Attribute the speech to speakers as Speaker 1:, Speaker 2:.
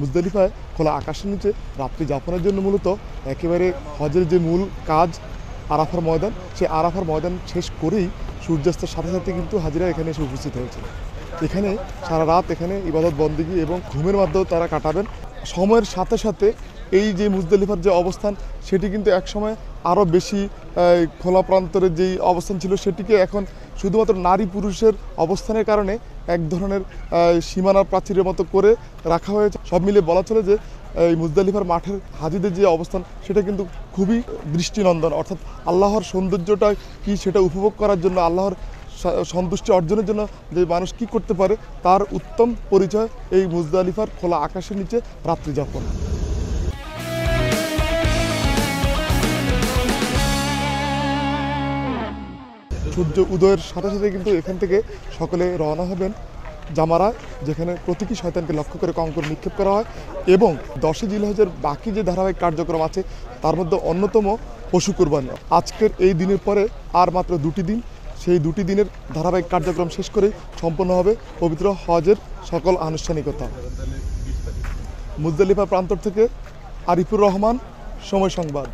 Speaker 1: মুজদালিফায় খোলা আকাশের নিচে রাত্রি যাপনের জন্য মূলত একেবারে হজের যে মূল কাজ আরাফার ময়দান, সেই আরাফার ময়দান শেষ করেই সূর্যাস্তের সাথে সাথে কিন্তু হাজিরা এখানে এসে উপস্থিত হয়েছে। এখানে সারা রাত এখানে ইবাদত বন্দেগী এবং ঘুমের মাধ্যমেও তারা কাটাবেন। সময়ের সাথে সাথে এই যে মুজদালিফার যে অবস্থান সেটি কিন্তু একসময় আরও বেশি খোলা প্রান্তরের যেই অবস্থান ছিল সেটিকে এখন শুধুমাত্র নারী পুরুষের অবস্থানের কারণে এক ধরনের সীমানার প্রাচীরের মতো করে রাখা হয়েছে। সব মিলিয়ে বলা চলে যে এই মুজদালিফার মাঠের হাজিদের যে অবস্থান সেটা কিন্তু খুবই দৃষ্টিনন্দন, অর্থাৎ আল্লাহর সৌন্দর্যটা কি সেটা উপভোগ করার জন্য, আল্লাহর সন্তুষ্টি অর্জনের জন্য যে মানুষ কি করতে পারে তার উত্তম পরিচয় এই মুজদালিফার খোলা আকাশের নিচে রাত্রি যাপন। সূর্য উদয়ের সাথে সাথে কিন্তু এখান থেকে সকলে রওনা হবেন জামারা, যেখানে প্রতীকী শয়তানকে লক্ষ্য করে কঙ্কর নিক্ষেপ করা হয় এবং 10 জিলহজের বাকি যে ধারাবাহিক কার্যক্রম আছে তার মধ্যে অন্যতম পশু কুরবানি। আজকের এই দিনের পরে আর মাত্র 2টি দিন, সেই 2টি দিনের ধারাবাহিক কার্যক্রম শেষ করেই সম্পন্ন হবে পবিত্র হজের সকল আনুষ্ঠানিকতা। মুজদালিফা প্রান্তর থেকে আরিফুর রহমান, সময় সংবাদ।